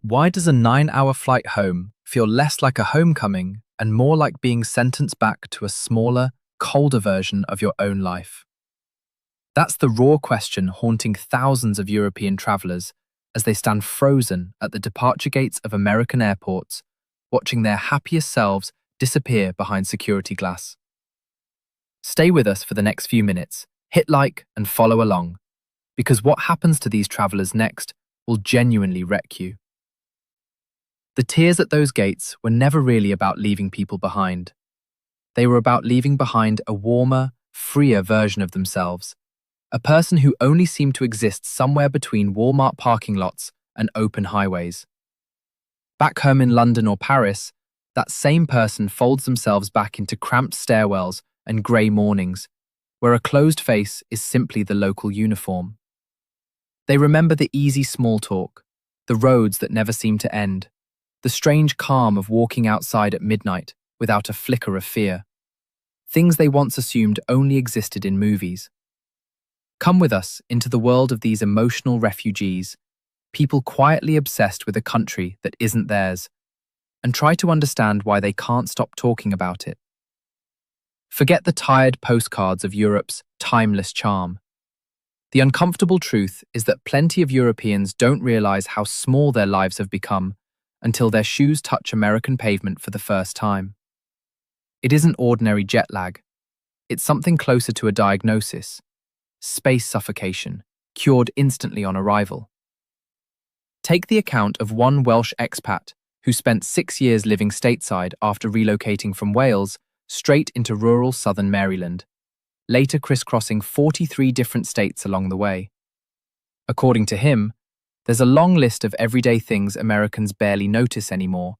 Why does a 9-hour flight home feel less like a homecoming and more like being sentenced back to a smaller, colder version of your own life? That's the raw question haunting thousands of European travelers as they stand frozen at the departure gates of American airports, watching their happiest selves disappear behind security glass. Stay with us for the next few minutes, hit like and follow along, because what happens to these travelers next will genuinely wreck you. The tears at those gates were never really about leaving people behind. They were about leaving behind a warmer, freer version of themselves, a person who only seemed to exist somewhere between Walmart parking lots and open highways. Back home in London or Paris, that same person folds themselves back into cramped stairwells and grey mornings, where a closed face is simply the local uniform. They remember the easy small talk, the roads that never seem to end, the strange calm of walking outside at midnight without a flicker of fear. Things they once assumed only existed in movies. Come with us into the world of these emotional refugees, people quietly obsessed with a country that isn't theirs, and try to understand why they can't stop talking about it. Forget the tired postcards of Europe's timeless charm. The uncomfortable truth is that plenty of Europeans don't realize how small their lives have become until their shoes touch American pavement for the first time. It isn't ordinary jet lag. It's something closer to a diagnosis: space suffocation, cured instantly on arrival. Take the account of one Welsh expat who spent 6 years living stateside after relocating from Wales straight into rural southern Maryland, later crisscrossing 43 different states along the way. According to him, there's a long list of everyday things Americans barely notice anymore,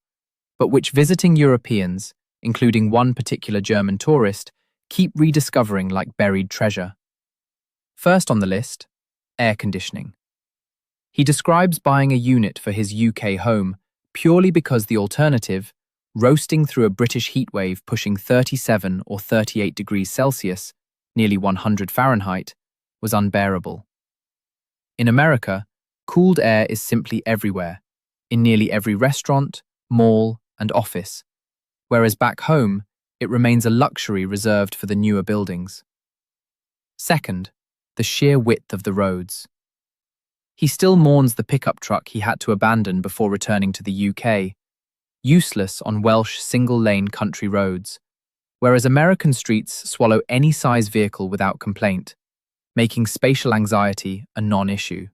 but which visiting Europeans, including one particular German tourist, keep rediscovering like buried treasure. First on the list, air conditioning. He describes buying a unit for his UK home purely because the alternative, roasting through a British heatwave pushing 37 or 38 degrees Celsius, nearly 100 Fahrenheit, was unbearable. In America, cooled air is simply everywhere, in nearly every restaurant, mall, and office, whereas back home, it remains a luxury reserved for the newer buildings. Second, the sheer width of the roads. He still mourns the pickup truck he had to abandon before returning to the UK, useless on Welsh single-lane country roads, whereas American streets swallow any size vehicle without complaint, making spatial anxiety a non-issue.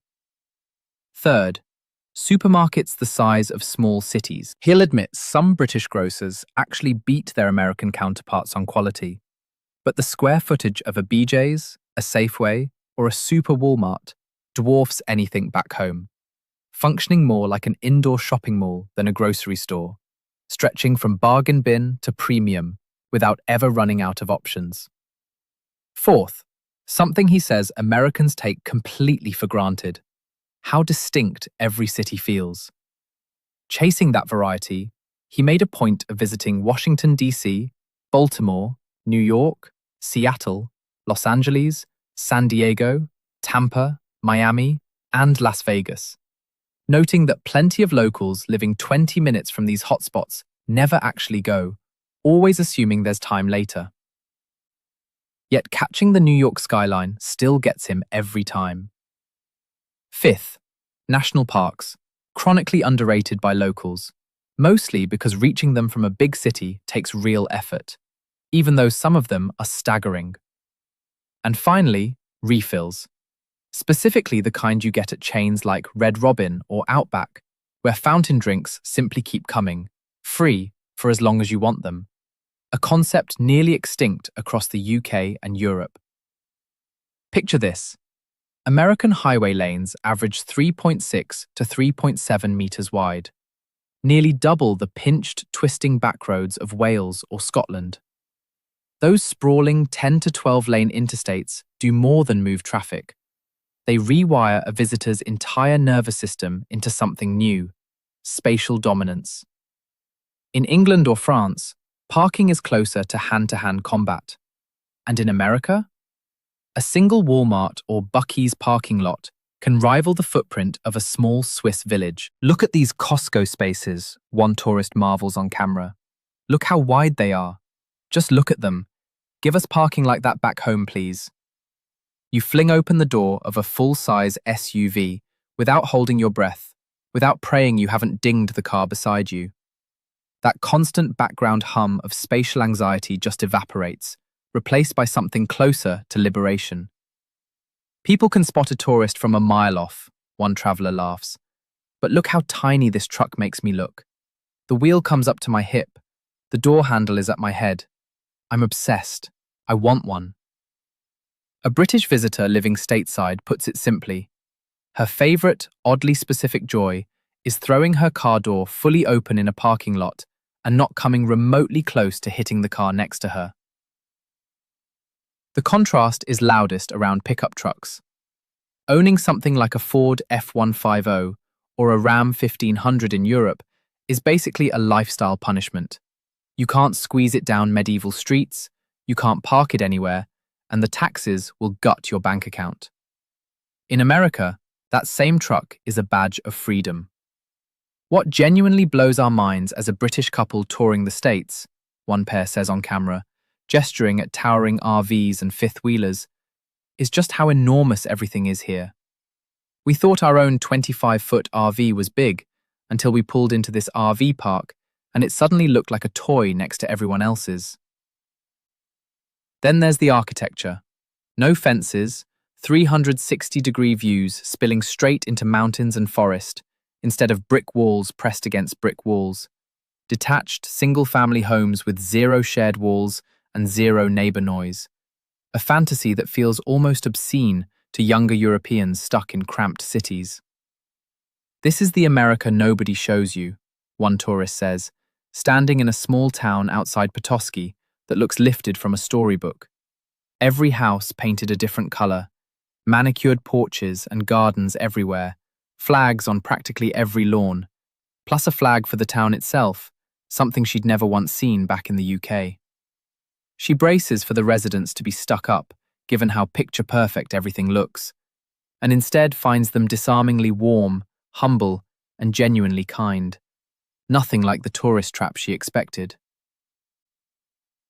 Third, supermarkets the size of small cities. He'll admit some British grocers actually beat their American counterparts on quality, but the square footage of a BJ's, a Safeway, or a super Walmart dwarfs anything back home, functioning more like an indoor shopping mall than a grocery store, stretching from bargain bin to premium without ever running out of options. Fourth, something he says Americans take completely for granted: how distinct every city feels. Chasing that variety, he made a point of visiting Washington, D.C., Baltimore, New York, Seattle, Los Angeles, San Diego, Tampa, Miami, and Las Vegas, noting that plenty of locals living 20 minutes from these hotspots never actually go, always assuming there's time later. Yet catching the New York skyline still gets him every time. Fifth, national parks, chronically underrated by locals, mostly because reaching them from a big city takes real effort, even though some of them are staggering. And finally, refills, specifically the kind you get at chains like Red Robin or Outback, where fountain drinks simply keep coming, free for as long as you want them, a concept nearly extinct across the UK and Europe. Picture this. American highway lanes average 3.6 to 3.7 meters wide, nearly double the pinched, twisting backroads of Wales or Scotland. Those sprawling 10 to 12 lane interstates do more than move traffic. They rewire a visitor's entire nervous system into something new: spatial dominance. In England or France, parking is closer to hand-to-hand combat. And in America? A single Walmart or Buc-ee's parking lot can rival the footprint of a small Swiss village. Look at these Costco spaces, one tourist marvels on camera. Look how wide they are. Just look at them. Give us parking like that back home, please. You fling open the door of a full-size SUV without holding your breath, without praying you haven't dinged the car beside you. That constant background hum of spatial anxiety just evaporates, replaced by something closer to liberation. People can spot a tourist from a mile off, one traveler laughs. But look how tiny this truck makes me look. The wheel comes up to my hip. The door handle is at my head. I'm obsessed. I want one. A British visitor living stateside puts it simply. Her favorite, oddly specific joy is throwing her car door fully open in a parking lot and not coming remotely close to hitting the car next to her. The contrast is loudest around pickup trucks. Owning something like a Ford F-150 or a Ram 1500 in Europe is basically a lifestyle punishment. You can't squeeze it down medieval streets, you can't park it anywhere, and the taxes will gut your bank account. In America, that same truck is a badge of freedom. What genuinely blows our minds as a British couple touring the States, one pair says on camera, gesturing at towering RVs and fifth-wheelers, is just how enormous everything is here. We thought our own 25-foot RV was big until we pulled into this RV park and it suddenly looked like a toy next to everyone else's. Then there's the architecture. No fences, 360-degree views spilling straight into mountains and forest, instead of brick walls pressed against brick walls. Detached, single-family homes with zero shared walls and zero neighbor noise. A fantasy that feels almost obscene to younger Europeans stuck in cramped cities. This is the America nobody shows you, one tourist says, standing in a small town outside Petoskey that looks lifted from a storybook. Every house painted a different color, manicured porches and gardens everywhere, flags on practically every lawn, plus a flag for the town itself, something she'd never once seen back in the UK. She braces for the residents to be stuck up, given how picture-perfect everything looks, and instead finds them disarmingly warm, humble, and genuinely kind. Nothing like the tourist trap she expected.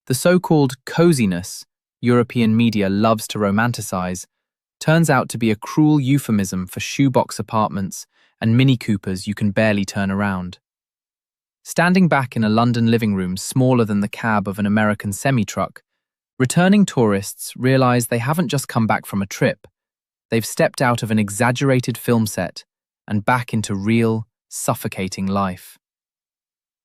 The so-called coziness European media loves to romanticize turns out to be a cruel euphemism for shoebox apartments and Mini Coopers you can barely turn around. Standing back in a London living room smaller than the cab of an American semi-truck, returning tourists realize they haven't just come back from a trip. They've stepped out of an exaggerated film set and back into real, suffocating life.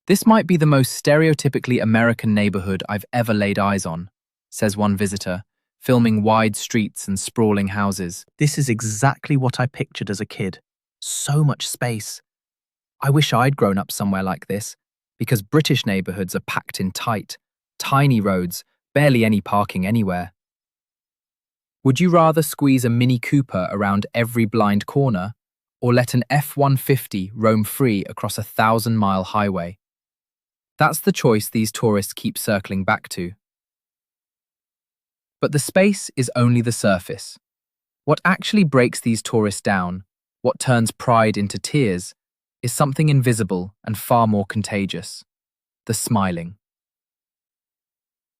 This might be the most stereotypically American neighborhood I've ever laid eyes on, says one visitor, filming wide streets and sprawling houses. This is exactly what I pictured as a kid. So much space. I wish I'd grown up somewhere like this, because British neighborhoods are packed in tight, tiny roads, barely any parking anywhere. Would you rather squeeze a Mini Cooper around every blind corner, or let an F-150 roam free across a 1,000-mile highway? That's the choice these tourists keep circling back to. But the space is only the surface. What actually breaks these tourists down, what turns pride into tears, is something invisible and far more contagious: the smiling.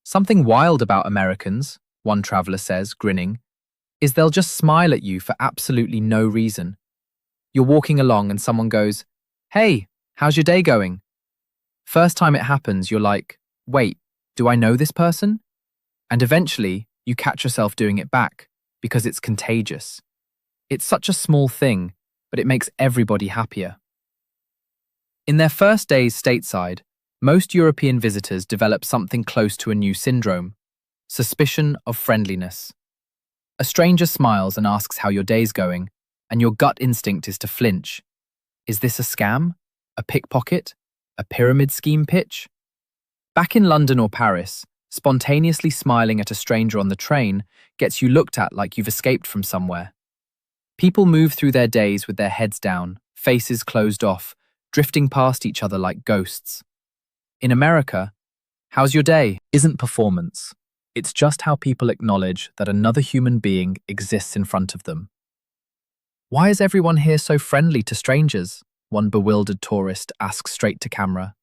Something wild about Americans, one traveler says, grinning, is they'll just smile at you for absolutely no reason. You're walking along and someone goes, "Hey, how's your day going?" First time it happens, you're like, "Wait, do I know this person?" And eventually, you catch yourself doing it back, because it's contagious. It's such a small thing, but it makes everybody happier. In their first days stateside, most European visitors develop something close to a new syndrome: suspicion of friendliness. A stranger smiles and asks how your day's going, and your gut instinct is to flinch. Is this a scam? A pickpocket? A pyramid scheme pitch? Back in London or Paris, spontaneously smiling at a stranger on the train gets you looked at like you've escaped from somewhere. People move through their days with their heads down, faces closed off, drifting past each other like ghosts. In America, "How's your day?" isn't performance. It's just how people acknowledge that another human being exists in front of them. Why is everyone here so friendly to strangers? One bewildered tourist asks straight to camera.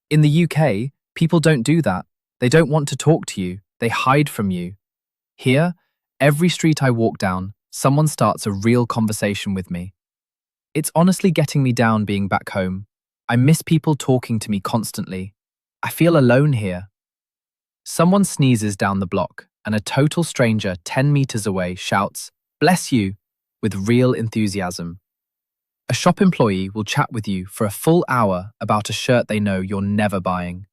In the UK, people don't do that. They don't want to talk to you. They hide from you. Here, every street I walk down, someone starts a real conversation with me. It's honestly getting me down being back home. I miss people talking to me constantly. I feel alone here. Someone sneezes down the block, and a total stranger 10 meters away shouts, "Bless you," with real enthusiasm. A shop employee will chat with you for a full hour about a shirt they know you're never buying.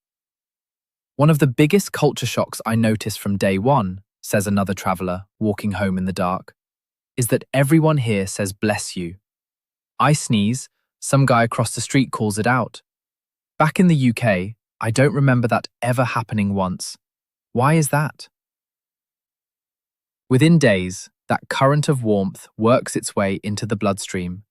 One of the biggest culture shocks I noticed from day one, says another traveller walking home in the dark, is that everyone here says "bless you." I sneeze, some guy across the street calls it out. Back in the UK, I don't remember that ever happening once. Why is that? Within days, that current of warmth works its way into the bloodstream.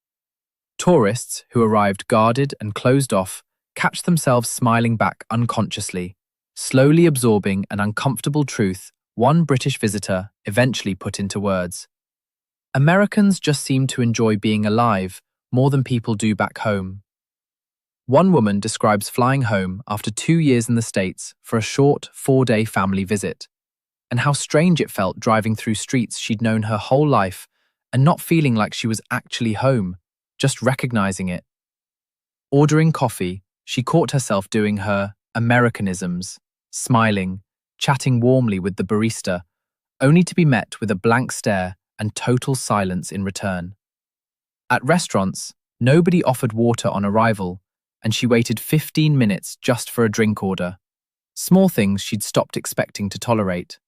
Tourists who arrived guarded and closed off catch themselves smiling back unconsciously, slowly absorbing an uncomfortable truth one British visitor eventually put into words. Americans just seem to enjoy being alive more than people do back home. One woman describes flying home after 2 years in the States for a short 4-day family visit, and how strange it felt driving through streets she'd known her whole life and not feeling like she was actually home, just recognizing it. Ordering coffee, she caught herself doing her Americanisms, smiling, chatting warmly with the barista, only to be met with a blank stare and total silence in return. At restaurants, nobody offered water on arrival, and she waited 15 minutes just for a drink order. Small things she'd stopped expecting to tolerate.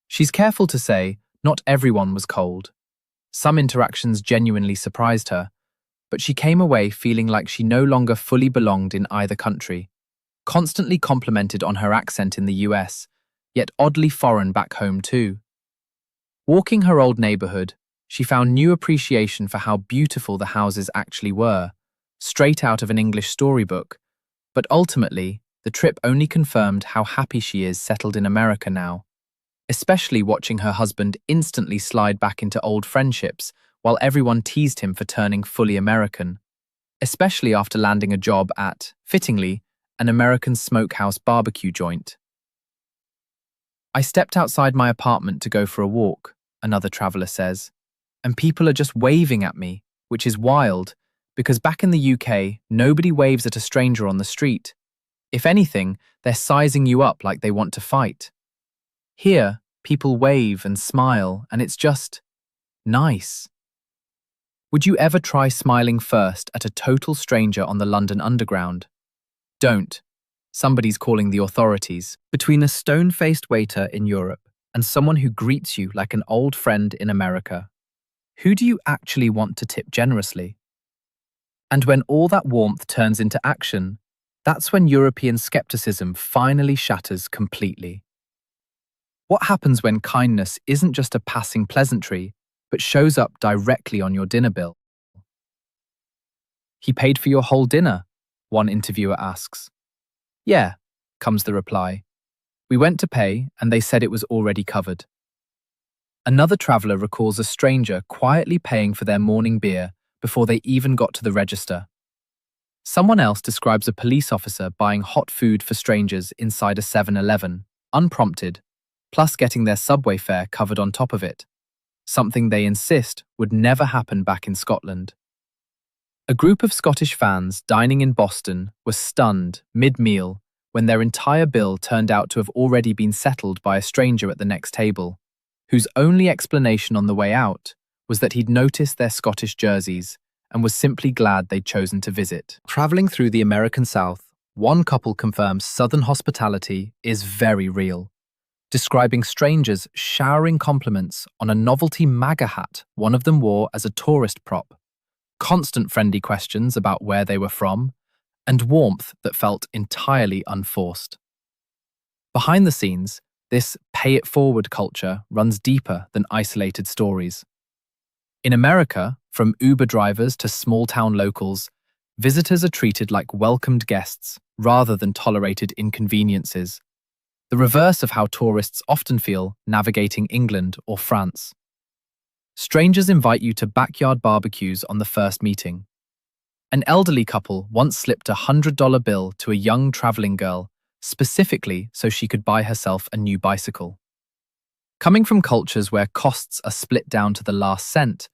She's careful to say not everyone was cold. Some interactions genuinely surprised her, but she came away feeling like she no longer fully belonged in either country, constantly complimented on her accent in the US, yet oddly foreign back home too. Walking her old neighborhood, she found new appreciation for how beautiful the houses actually were, straight out of an English storybook, but ultimately, the trip only confirmed how happy she is settled in America now, especially watching her husband instantly slide back into old friendships while everyone teased him for turning fully American, especially after landing a job at, fittingly, an American smokehouse barbecue joint. I stepped outside my apartment to go for a walk, another traveller says, and people are just waving at me, which is wild, because back in the UK, nobody waves at a stranger on the street. If anything, they're sizing you up like they want to fight. Here, people wave and smile, and it's just nice. Would you ever try smiling first at a total stranger on the London Underground? Don't. Somebody's calling the authorities. Between a stone-faced waiter in Europe and someone who greets you like an old friend in America, who do you actually want to tip generously? And when all that warmth turns into action, that's when European skepticism finally shatters completely. What happens when kindness isn't just a passing pleasantry, but shows up directly on your dinner bill? "He paid for your whole dinner?" one interviewer asks. "Yeah," comes the reply. "We went to pay and they said it was already covered." Another traveller recalls a stranger quietly paying for their morning beer before they even got to the register. Someone else describes a police officer buying hot food for strangers inside a 7-Eleven, unprompted, plus getting their subway fare covered on top of it, something they insist would never happen back in Scotland. A group of Scottish fans dining in Boston were stunned mid-meal when their entire bill turned out to have already been settled by a stranger at the next table, whose only explanation on the way out was that he'd noticed their Scottish jerseys and was simply glad they'd chosen to visit. Traveling through the American South, one couple confirms Southern hospitality is very real, describing strangers showering compliments on a novelty MAGA hat one of them wore as a tourist prop, constant friendly questions about where they were from, and warmth that felt entirely unforced. Behind the scenes, this pay-it-forward culture runs deeper than isolated stories. In America, from Uber drivers to small-town locals, visitors are treated like welcomed guests rather than tolerated inconveniences, the reverse of how tourists often feel navigating England or France. Strangers invite you to backyard barbecues on the first meeting. An elderly couple once slipped a $100 bill to a young traveling girl, specifically so she could buy herself a new bicycle. Coming from cultures where costs are split down to the last cent,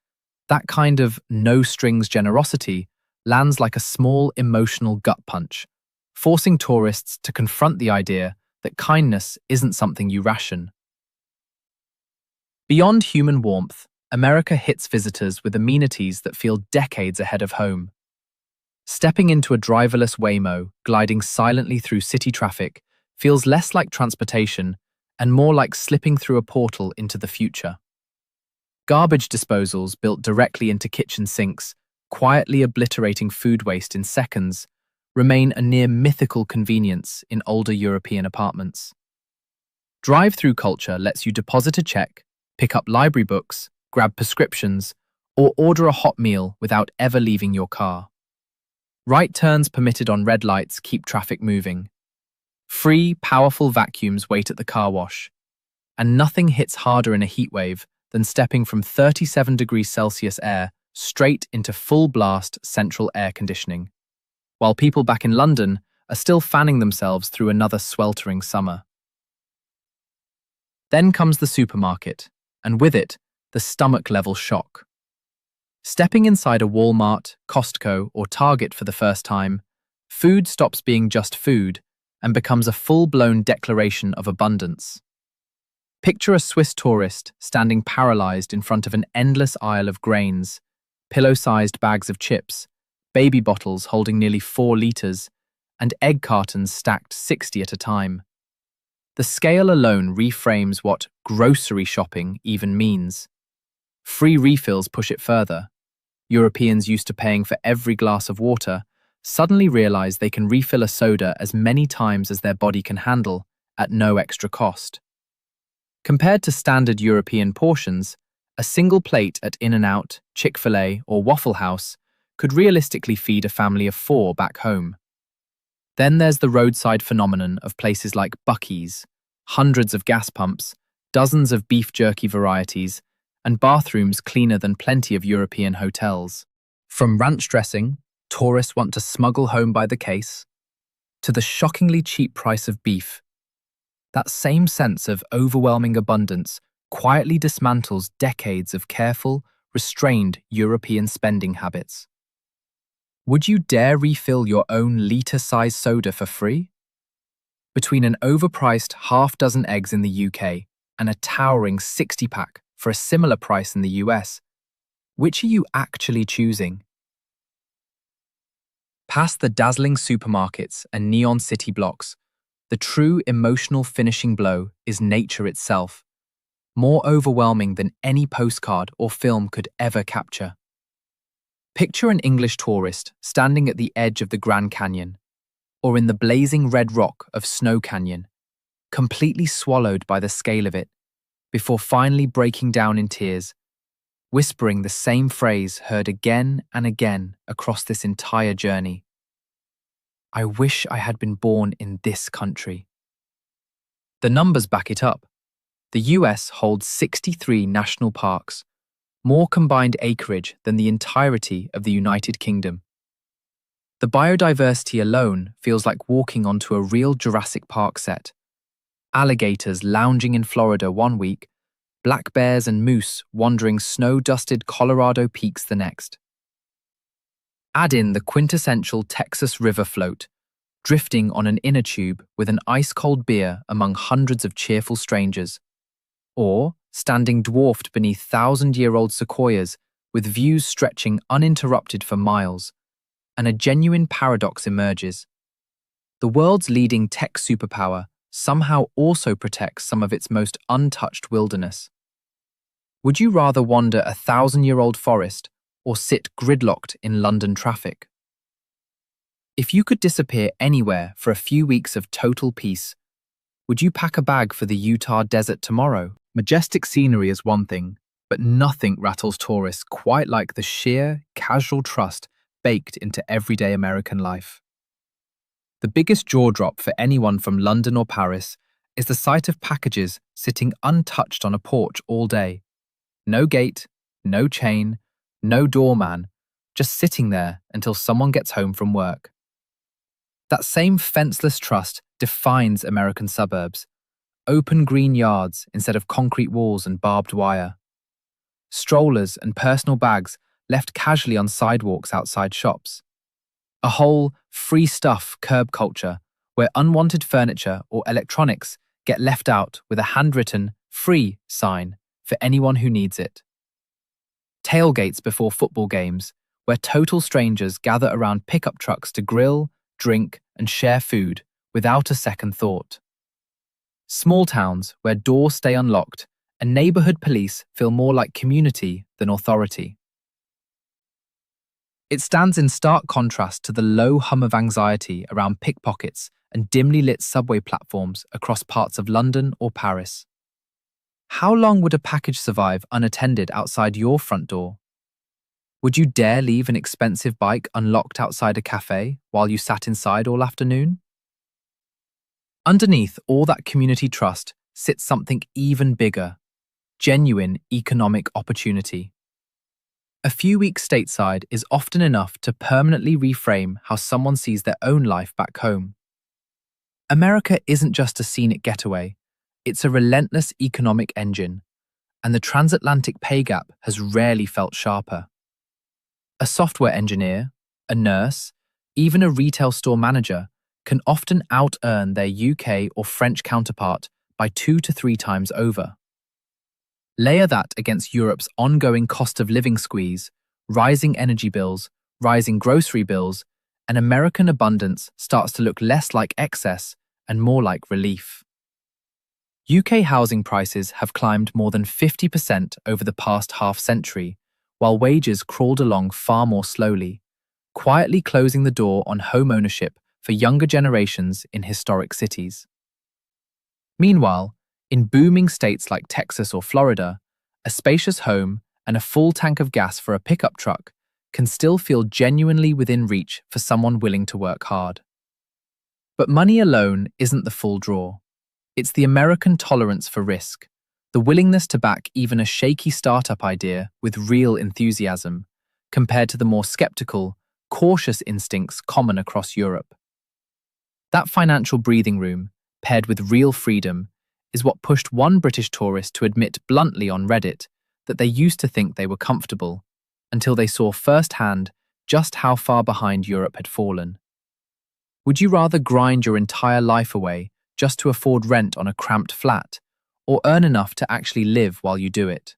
that kind of no-strings generosity lands like a small emotional gut punch, forcing tourists to confront the idea that kindness isn't something you ration. Beyond human warmth, America hits visitors with amenities that feel decades ahead of home. Stepping into a driverless Waymo, gliding silently through city traffic, feels less like transportation and more like slipping through a portal into the future. Garbage disposals built directly into kitchen sinks, quietly obliterating food waste in seconds, remain a near mythical convenience in older European apartments. Drive-through culture lets you deposit a check, pick up library books, grab prescriptions, or order a hot meal without ever leaving your car. Right turns permitted on red lights keep traffic moving. Free, powerful vacuums wait at the car wash. And nothing hits harder in a heatwave than stepping from 37 degrees Celsius air straight into full-blast central air conditioning, while people back in London are still fanning themselves through another sweltering summer. Then comes the supermarket, and with it, the stomach-level shock. Stepping inside a Walmart, Costco, or Target for the first time, food stops being just food and becomes a full-blown declaration of abundance. Picture a Swiss tourist standing paralyzed in front of an endless aisle of grains, pillow-sized bags of chips, baby bottles holding nearly 4 liters, and egg cartons stacked 60 at a time. The scale alone reframes what grocery shopping even means. Free refills push it further. Europeans used to paying for every glass of water suddenly realize they can refill a soda as many times as their body can handle at no extra cost. Compared to standard European portions, a single plate at In-N-Out, Chick-fil-A, or Waffle House could realistically feed a family of 4 back home. Then there's the roadside phenomenon of places like Buc-ee's, hundreds of gas pumps, dozens of beef jerky varieties, and bathrooms cleaner than plenty of European hotels. From ranch dressing tourists want to smuggle home by the case, to the shockingly cheap price of beef, that same sense of overwhelming abundance quietly dismantles decades of careful, restrained European spending habits. Would you dare refill your own litre-sized soda for free? Between an overpriced half-dozen eggs in the UK and a towering 60-pack for a similar price in the US, which are you actually choosing? Past the dazzling supermarkets and neon city blocks, the true emotional finishing blow is nature itself, more overwhelming than any postcard or film could ever capture. Picture an English tourist standing at the edge of the Grand Canyon, or in the blazing red rock of Snow Canyon, completely swallowed by the scale of it, before finally breaking down in tears, whispering the same phrase heard again and again across this entire journey. I wish I had been born in this country. The numbers back it up. The US holds 63 national parks, more combined acreage than the entirety of the United Kingdom. The biodiversity alone feels like walking onto a real Jurassic Park set. Alligators lounging in Florida one week, black bears and moose wandering snow-dusted Colorado peaks the next. Add in the quintessential Texas river float, drifting on an inner tube with an ice-cold beer among hundreds of cheerful strangers, or standing dwarfed beneath thousand-year-old sequoias with views stretching uninterrupted for miles, and a genuine paradox emerges. The world's leading tech superpower somehow also protects some of its most untouched wilderness. Would you rather wander a 1,000-year-old forest or sit gridlocked in London traffic? If you could disappear anywhere for a few weeks of total peace, would you pack a bag for the Utah desert tomorrow? Majestic scenery is one thing, but nothing rattles tourists quite like the sheer, casual trust baked into everyday American life. The biggest jaw drop for anyone from London or Paris is the sight of packages sitting untouched on a porch all day. No gate, no chain, no doorman, just sitting there until someone gets home from work. That same fenceless trust defines American suburbs. Open green yards instead of concrete walls and barbed wire. Strollers and personal bags left casually on sidewalks outside shops. A whole free stuff curb culture where unwanted furniture or electronics get left out with a handwritten free sign for anyone who needs it. Tailgates before football games where total strangers gather around pickup trucks to grill, drink, and share food without a second thought. Small towns where doors stay unlocked and neighborhood police feel more like community than authority. It stands in stark contrast to the low hum of anxiety around pickpockets and dimly lit subway platforms across parts of London or Paris. How long would a package survive unattended outside your front door? Would you dare leave an expensive bike unlocked outside a cafe while you sat inside all afternoon? Underneath all that community trust sits something even bigger: genuine economic opportunity. A few weeks stateside is often enough to permanently reframe how someone sees their own life back home. America isn't just a scenic getaway, it's a relentless economic engine, and the transatlantic pay gap has rarely felt sharper. A software engineer, a nurse, even a retail store manager can often out-earn their UK or French counterpart by 2 to 3 times over. Layer that against Europe's ongoing cost of living squeeze, rising energy bills, rising grocery bills, and American abundance starts to look less like excess and more like relief. UK housing prices have climbed more than 50% over the past half-century, while wages crawled along far more slowly, quietly closing the door on home ownership for younger generations in historic cities. Meanwhile, in booming states like Texas or Florida, a spacious home and a full tank of gas for a pickup truck can still feel genuinely within reach for someone willing to work hard. But money alone isn't the full draw. It's the American tolerance for risk, the willingness to back even a shaky startup idea with real enthusiasm, compared to the more skeptical, cautious instincts common across Europe. That financial breathing room, paired with real freedom, is what pushed one British tourist to admit bluntly on Reddit that they used to think they were comfortable, until they saw firsthand just how far behind Europe had fallen. Would you rather grind your entire life away just to afford rent on a cramped flat, or earn enough to actually live while you do it?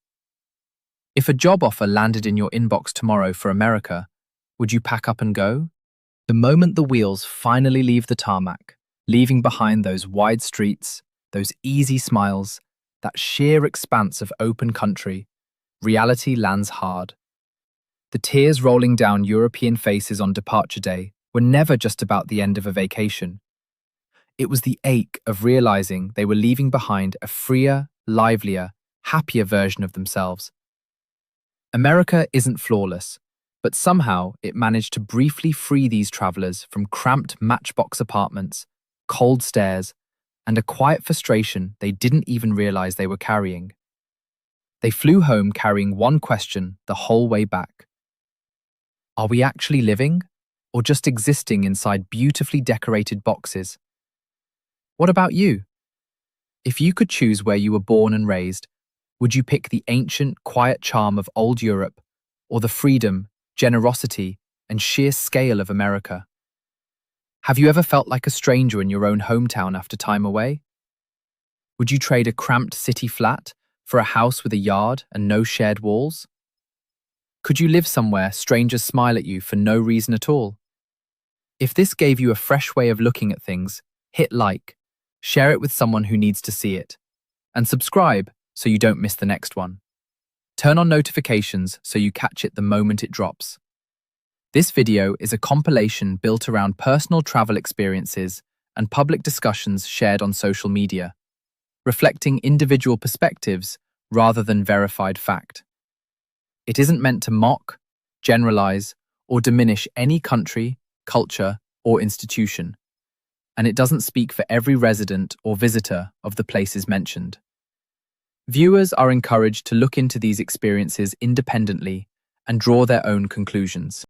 If a job offer landed in your inbox tomorrow for America, would you pack up and go? The moment the wheels finally leave the tarmac, leaving behind those wide streets, those easy smiles, that sheer expanse of open country, reality lands hard. The tears rolling down European faces on departure day were never just about the end of a vacation. It was the ache of realizing they were leaving behind a freer, livelier, happier version of themselves. America isn't flawless, but somehow it managed to briefly free these travelers from cramped matchbox apartments, cold stares, and a quiet frustration they didn't even realize they were carrying. They flew home carrying one question the whole way back. Are we actually living, or just existing inside beautifully decorated boxes? What about you? If you could choose where you were born and raised, would you pick the ancient, quiet charm of old Europe, or the freedom, generosity, and sheer scale of America? Have you ever felt like a stranger in your own hometown after time away? Would you trade a cramped city flat for a house with a yard and no shared walls? Could you live somewhere strangers smile at you for no reason at all? If this gave you a fresh way of looking at things, hit like, share it with someone who needs to see it, and subscribe so you don't miss the next one. Turn on notifications so you catch it the moment it drops. This video is a compilation built around personal travel experiences and public discussions shared on social media, reflecting individual perspectives rather than verified fact. It isn't meant to mock, generalize, or diminish any country, culture, or institution, and it doesn't speak for every resident or visitor of the places mentioned. Viewers are encouraged to look into these experiences independently and draw their own conclusions.